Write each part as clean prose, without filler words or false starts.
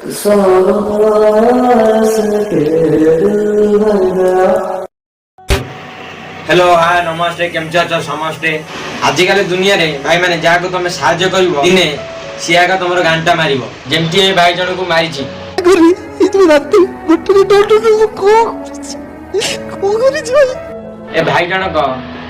Hello hi नमस्ते केमचा छ समस्ते आजिकल दुनिया रे भाई माने जाको तमे साहाय्य करिवो दिने सियाका तमरो घंटा मारिवो जेमती ए भाई जण को मारिछि करी इतु राती गुट्टी टोटो को करी भाई ए भाई जण को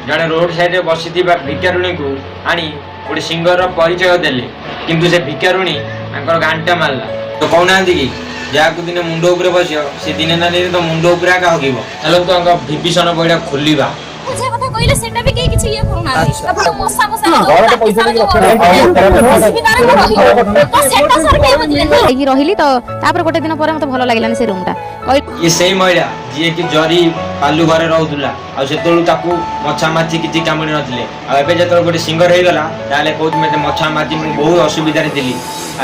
जणे रोड साइड रे बसिथिबा भिकारुणी को आनी गोटे सिंगर रो परिचय देले किंतु से भिकारुणी तांकर घंटा मारला तो कोना दी की जाको दिने मुंडो ऊपर बसियो से दिने ना तो मुंडो ऊपर आका होगिबो हेलो तो अंग विभीषण बइडा खोलिबा जे कथा कइले सेटा भी के किछि ये करूना अपन मोसा मोसा घर के पैसा देके रखे तो सेटा सर के बदले की रहिली तो तापर गोटे दिन पर मते भलो लागलानी से रूमटा ये सही महिला जी की जरी पालू घरे रहउतला आ सेतळु ताकू मछा माछी किछि कामणी नथिले आ एबे जेतळ गोटे सिंगर हे गला ताले कोत मते मछा माछी मु बहुत असुविधा रे दिली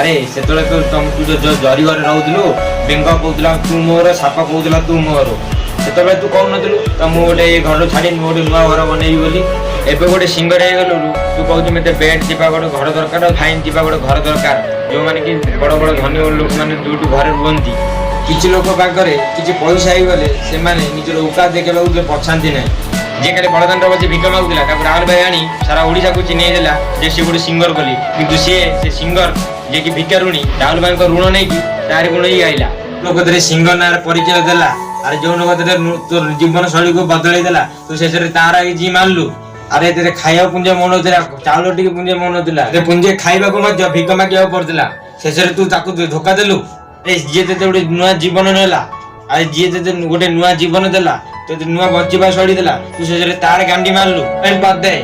अरे सेतळ तो तू जो जरी घरे रहउतलु बेंग कहउतला तू मोर साप कहउतला तू मोर सेतबे तू कहउ नथिलु त मु गोटे घर छाडी मु गोटे नुवा घर बनेई बोली एबे गोटे सिंगर हे गलु तू कहउ मते बेड दिबा गोटे घर दरकार फाइन दिबा गोटे घर दरकार जो माने कि बड़ बड़ धनी लोक माने दुटू घरे रुहंती किछि लोक पाखरे किछि पैसा ही गले से माने निजर औकात देखेबा के पछांती नै जे काले बड़दान बजे भिक मागुला तापर राहुल भाई आनी सारा ओडिसा को चिन्ह देला जे से गोटे सिंगर गली किंतु से सिंगर जे कि भिकारुणी राहुल भाई को ऋण नै कि तार गुण ही आइला लोक तरे सिंगर नार परिचय देला अरे जो लोक तरे तो जीवन शैली को बदलै देला तू शेषरे तारा जी मानलु अरे तेरे खाइबा पुंजे मन होतला चावल टिके पुंजे मन होतला ते पुंजे खाइबा को मध्य भिक मागिया पड़तला शेषरे तू ताकू धोखा देलु ए जे ते गोटे नुआ जीवन नेला आ जे ते गोटे नुआ जीवन देला ते नुआ बचिबा सड़ी देला तू शेषरे तार गांडी मारलु एन बात दे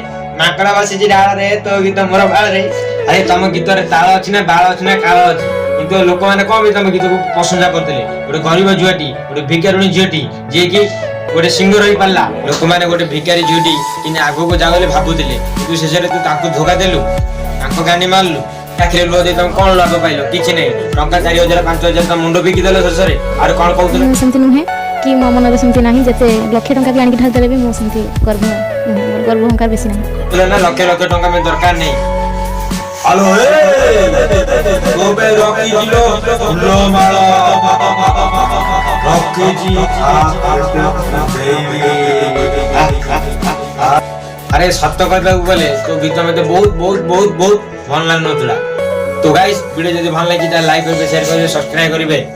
माकड़ा बासी जी डाल रे तो गीत मोर बाल रे अरे तम गीत रे ताल अछि ना बाल अछि ना काल अछि किंतु लोक माने कोन भी तम गीत को प्रशंसा करतले गोटे गरीब जुआटी गोटे भिकारुणी जुआटी जे कि गोटे सिंगर होई पाला लोक माने गोटे भिकारी जुआटी किने आगो को जागले भाबुतिले तू शेषरे तू ताकू धोखा देलु ताको गांडी मारलु आखिर लो दे तुम कोन लाभ पाइलो किछ नै टंका 4000 5000 त मुंडो बिकी देलो ससरे आर कोन कहउतले सेमति नुहे कि मो मन रे सेमति नाही जते लाख टंका भी आनी ढाल देले भी मो सेमति गर्व हंकार बेसी नाही बोले ना लाख टंका में दरकार नै हेलो ए गोबे रॉकी जिलो फुलो माला रॉकी जी अरे सत्य कहबा बोले तो गीत में बहुत बहुत बहुत बहुत भल लागनथला तो गाइस वीडियो जदी भल लागि त लाइक करबे शेयर करबे सब्सक्राइब करबे।